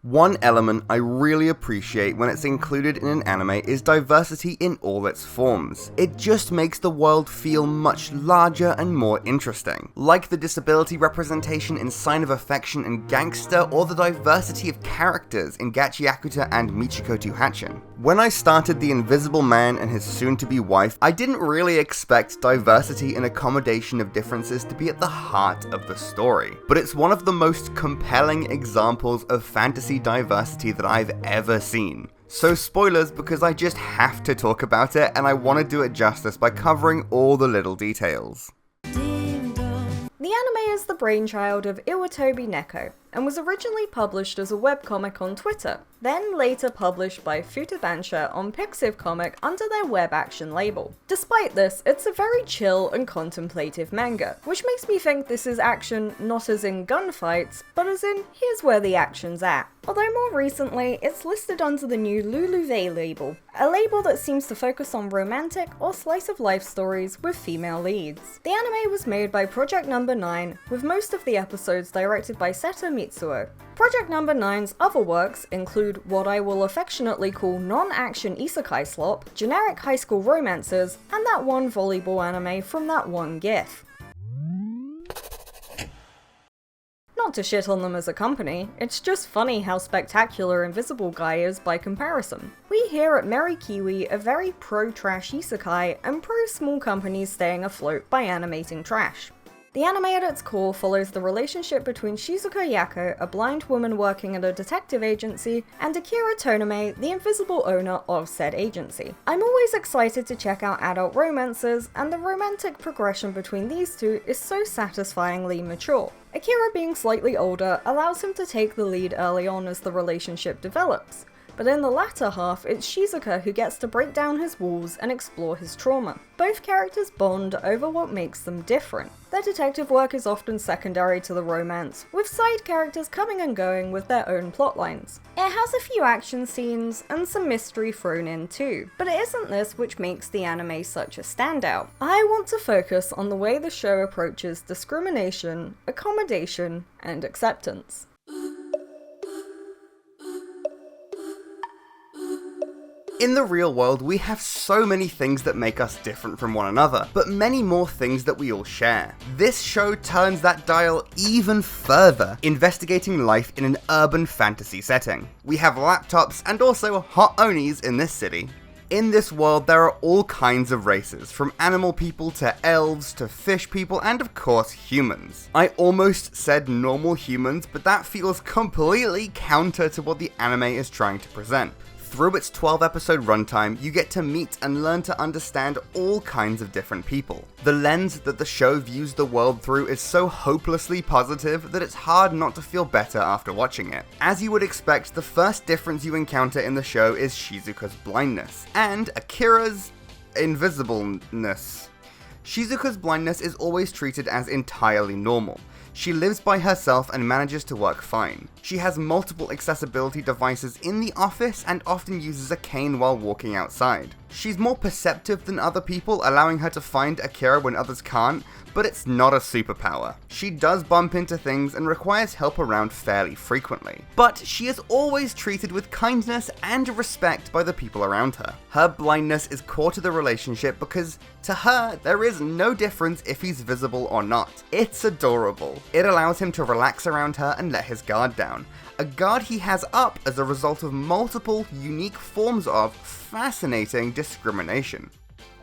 One element I really appreciate when it's included in an anime is diversity in all its forms. It just makes the world feel much larger and more interesting. Like the disability representation in Sign of Affection and Gangster, or the diversity of characters in Gachiakuta and Michiko to Hatchin. When I started The Invisible Man and his soon-to-be wife, I didn't really expect diversity and accommodation of differences to be at the heart of the story. But it's one of the most compelling examples of fantasy diversity that I've ever seen. So spoilers, because I just have to talk about it, and I want to do it justice by covering all the little details. The anime is the brainchild of Iwatobi Neko, and was originally published as a webcomic on Twitter, then later published by Futabansha on Pixiv Comic under their web action label. Despite this, it's a very chill and contemplative manga, which makes me think this is action not as in gunfights, but as in here's where the action's at. Although more recently, it's listed under the new Luluve label, a label that seems to focus on romantic or slice-of-life stories with female leads. The anime was made by Project No. 9, with most of the episodes directed by Seto Mitsuo. Project No. 9's other works include what I will affectionately call non-action isekai slop, generic high school romances, and that one volleyball anime from that one GIF. Not to shit on them as a company, it's just funny how spectacular Invisible Guy is by comparison. We here at Merry Kiwi are very pro-trash isekai and pro-small companies staying afloat by animating trash. The anime at its core follows the relationship between Shizuka Yako, a blind woman working at a detective agency, and Akira Tonome, the invisible owner of said agency. I'm always excited to check out adult romances, and the romantic progression between these two is so satisfyingly mature. Akira being slightly older allows him to take the lead early on as the relationship develops, but in the latter half, it's Shizuka who gets to break down his walls and explore his trauma. Both characters bond over what makes them different. Their detective work is often secondary to the romance, with side characters coming and going with their own plotlines. It has a few action scenes and some mystery thrown in too, but it isn't this which makes the anime such a standout. I want to focus on the way the show approaches discrimination, accommodation, and acceptance. In the real world, we have so many things that make us different from one another, but many more things that we all share. This show turns that dial even further, investigating life in an urban fantasy setting. We have laptops and also hot onis in this city. In this world, there are all kinds of races, from animal people to elves to fish people and of course humans. I almost said normal humans, but that feels completely counter to what the anime is trying to present. Through its 12-episode runtime, you get to meet and learn to understand all kinds of different people. The lens that the show views the world through is so hopelessly positive that it's hard not to feel better after watching it. As you would expect, the first difference you encounter in the show is Shizuka's blindness, and Akira's invisibleness. Shizuka's blindness is always treated as entirely normal. She lives by herself and manages to work fine. She has multiple accessibility devices in the office and often uses a cane while walking outside. She's more perceptive than other people, allowing her to find Akira when others can't, but it's not a superpower. She does bump into things and requires help around fairly frequently, but she is always treated with kindness and respect by the people around her. Her blindness is core to the relationship because, to her, there is no difference if he's visible or not. It's adorable. It allows him to relax around her and let his guard down. A guard he has up as a result of multiple, unique forms of fascinating discrimination.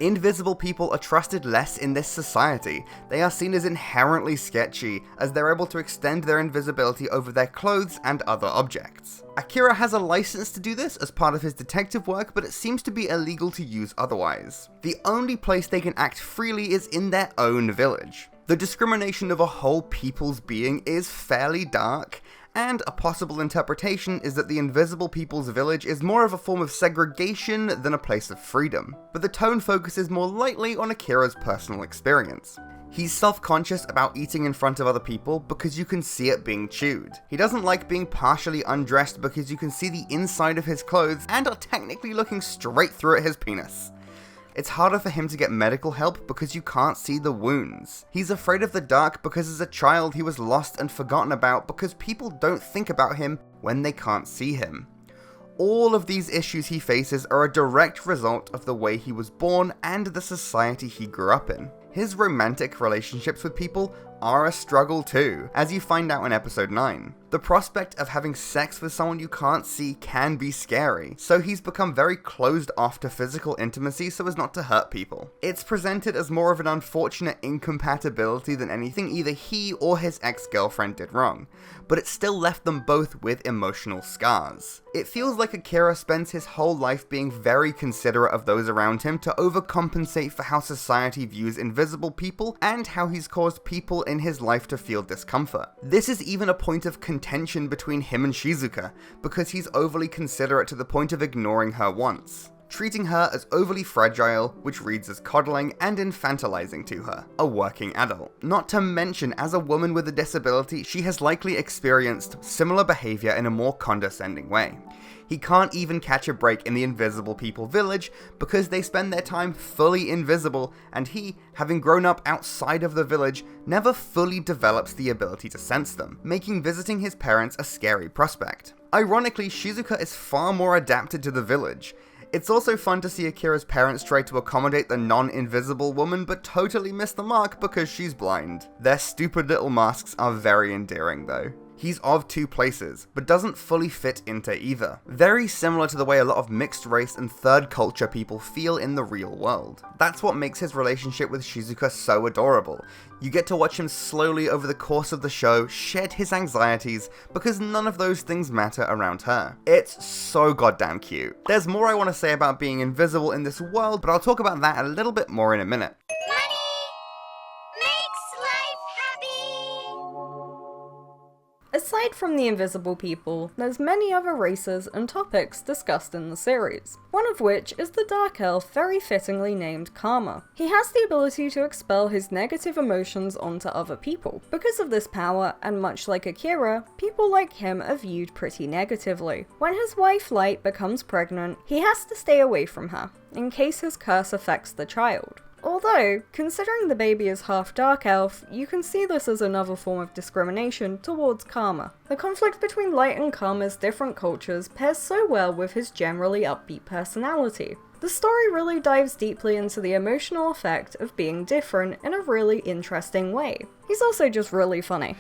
Invisible people are trusted less in this society. They are seen as inherently sketchy, as they're able to extend their invisibility over their clothes and other objects. Akira has a license to do this as part of his detective work, but it seems to be illegal to use otherwise. The only place they can act freely is in their own village. The discrimination of a whole people's being is fairly dark, and a possible interpretation is that the Invisible People's Village is more of a form of segregation than a place of freedom, but the tone focuses more lightly on Akira's personal experience. He's self-conscious about eating in front of other people because you can see it being chewed. He doesn't like being partially undressed because you can see the inside of his clothes and are technically looking straight through at his penis. It's harder for him to get medical help because you can't see the wounds. He's afraid of the dark because as a child he was lost and forgotten about because people don't think about him when they can't see him. All of these issues he faces are a direct result of the way he was born and the society he grew up in. His romantic relationships with people are a struggle too, as you find out in episode 9. The prospect of having sex with someone you can't see can be scary, so he's become very closed off to physical intimacy so as not to hurt people. It's presented as more of an unfortunate incompatibility than anything either he or his ex-girlfriend did wrong, but it still left them both with emotional scars. It feels like Akira spends his whole life being very considerate of those around him to overcompensate for how society views invisible people and how he's caused people in his life to feel discomfort. This is even a point of contention between him and Shizuka, because he's overly considerate to the point of ignoring her wants, treating her as overly fragile, which reads as coddling and infantilizing to her, a working adult. Not to mention, as a woman with a disability, she has likely experienced similar behavior in a more condescending way. He can't even catch a break in the invisible people village because they spend their time fully invisible, and he, having grown up outside of the village, never fully develops the ability to sense them, making visiting his parents a scary prospect. Ironically, Shizuka is far more adapted to the village. It's also fun to see Akira's parents try to accommodate the non-invisible woman but totally miss the mark because she's blind. Their stupid little masks are very endearing though. He's of two places, but doesn't fully fit into either. Very similar to the way a lot of mixed race and third culture people feel in the real world. That's what makes his relationship with Shizuka so adorable. You get to watch him slowly over the course of the show shed his anxieties because none of those things matter around her. It's so goddamn cute. There's more I want to say about being invisible in this world, but I'll talk about that a little bit more in a minute. Aside from the invisible people, there's many other races and topics discussed in the series, one of which is the dark elf very fittingly named Karma. He has the ability to expel his negative emotions onto other people. Because of this power, and much like Akira, people like him are viewed pretty negatively. When his wife Light becomes pregnant, he has to stay away from her, in case his curse affects the child. Although, considering the baby is half dark elf, you can see this as another form of discrimination towards Karma. The conflict between Light and Karma's different cultures pairs so well with his generally upbeat personality. The story really dives deeply into the emotional effect of being different in a really interesting way. He's also just really funny.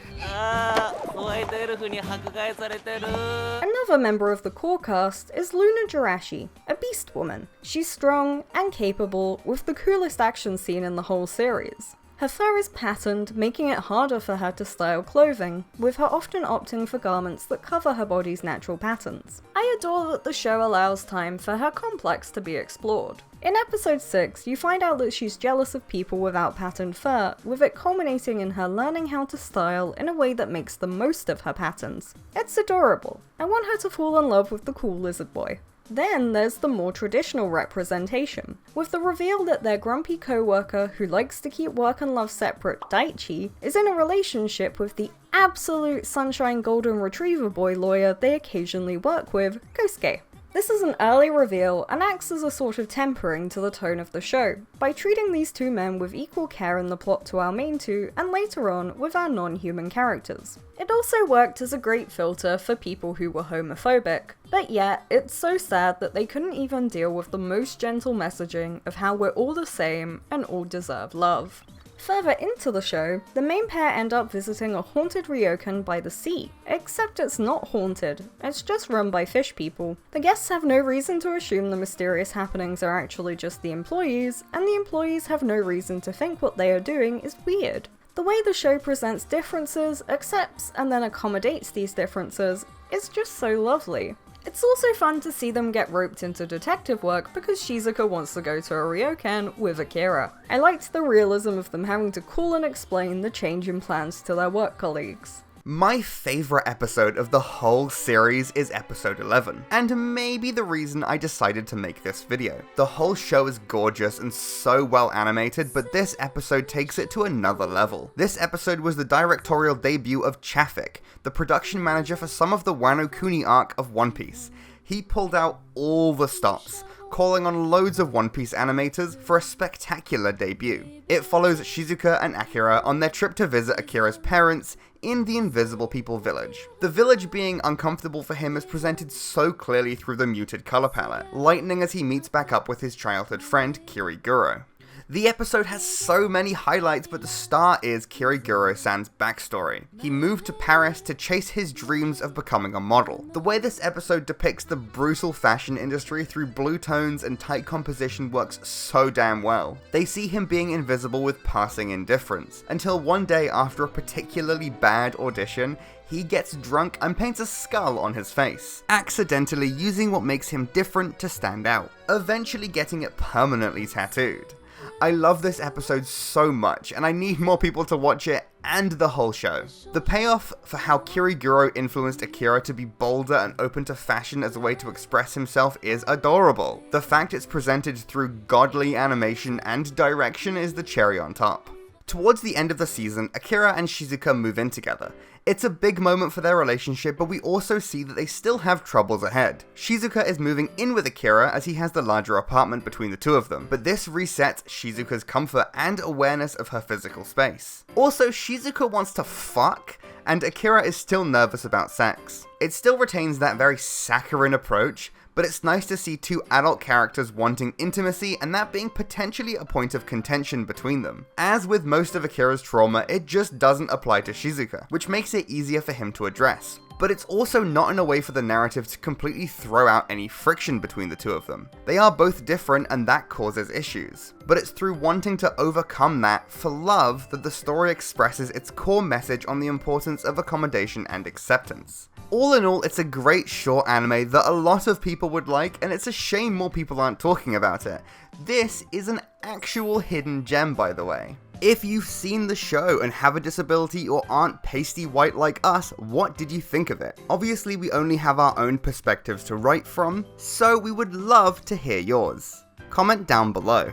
Another member of the core cast is Luna Jirashi, a beast woman. She's strong and capable, with the coolest action scene in the whole series. Her fur is patterned, making it harder for her to style clothing, with her often opting for garments that cover her body's natural patterns. I adore that the show allows time for her complex to be explored. In episode 6, you find out that she's jealous of people without patterned fur, with it culminating in her learning how to style in a way that makes the most of her patterns. It's adorable. I want her to fall in love with the cool lizard boy. Then there's the more traditional representation, with the reveal that their grumpy co-worker who likes to keep work and love separate, Daichi, is in a relationship with the absolute sunshine golden retriever boy lawyer they occasionally work with, Kosuke. This is an early reveal and acts as a sort of tempering to the tone of the show, by treating these two men with equal care in the plot to our main two, and later on with our non-human characters. It also worked as a great filter for people who were homophobic, but yet, it's so sad that they couldn't even deal with the most gentle messaging of how we're all the same and all deserve love. Further into the show, the main pair end up visiting a haunted ryokan by the sea, except it's not haunted, it's just run by fish people. The guests have no reason to assume the mysterious happenings are actually just the employees, and the employees have no reason to think what they are doing is weird. The way the show presents differences, accepts, and then accommodates these differences is just so lovely. It's also fun to see them get roped into detective work because Shizuka wants to go to a ryokan with Akira. I liked the realism of them having to call and explain the change in plans to their work colleagues. My favourite episode of the whole series is episode 11, and maybe the reason I decided to make this video. The whole show is gorgeous and so well animated, but this episode takes it to another level. This episode was the directorial debut of Chafik, the production manager for some of the Wano Kuni arc of One Piece. he pulled out all the stops, calling on loads of One Piece animators for a spectacular debut. It follows Shizuka and Akira on their trip to visit Akira's parents in the Invisible People village. The village being uncomfortable for him is presented so clearly through the muted color palette, lightening as he meets back up with his childhood friend Kiriguro. The episode has so many highlights, but the star is Kiriguro-san's backstory. He moved to Paris to chase his dreams of becoming a model. The way this episode depicts the brutal fashion industry through blue tones and tight composition works so damn well. They see him being invisible with passing indifference, until one day after a particularly bad audition, he gets drunk and paints a skull on his face, accidentally using what makes him different to stand out, eventually getting it permanently tattooed. I love this episode so much, and I need more people to watch it and the whole show. The payoff for how Kiriguro influenced Akira to be bolder and open to fashion as a way to express himself is adorable. The fact it's presented through godly animation and direction is the cherry on top. Towards the end of the season, Akira and Shizuka move in together. It's a big moment for their relationship, but we also see that they still have troubles ahead. Shizuka is moving in with Akira as he has the larger apartment between the two of them, but this resets Shizuka's comfort and awareness of her physical space. Also, Shizuka wants to fuck, and Akira is still nervous about sex. It still retains that very saccharine approach, but it's nice to see two adult characters wanting intimacy and that being potentially a point of contention between them. As with most of Akira's trauma, it just doesn't apply to Shizuka, which makes it easier for him to address. But it's also not in a way for the narrative to completely throw out any friction between the two of them. They are both different and that causes issues. But it's through wanting to overcome that for love that the story expresses its core message on the importance of accommodation and acceptance. All in all, it's a great short anime that a lot of people would like, and it's a shame more people aren't talking about it. This is an actual hidden gem, by the way. If you've seen the show and have a disability or aren't pasty white like us, what did you think of it? Obviously, we only have our own perspectives to write from, so we would love to hear yours. Comment down below.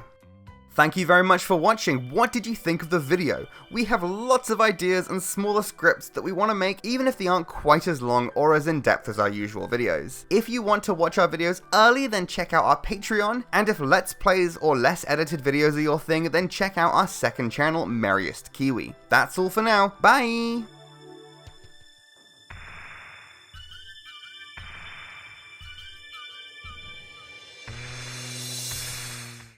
Thank you very much for watching. What did you think of the video? We have lots of ideas and smaller scripts that we want to make, even if they aren't quite as long or as in-depth as our usual videos. If you want to watch our videos early, then check out our Patreon, and if Let's Plays or less edited videos are your thing, then check out our second channel, Merriest Kiwi. That's all for now. Bye!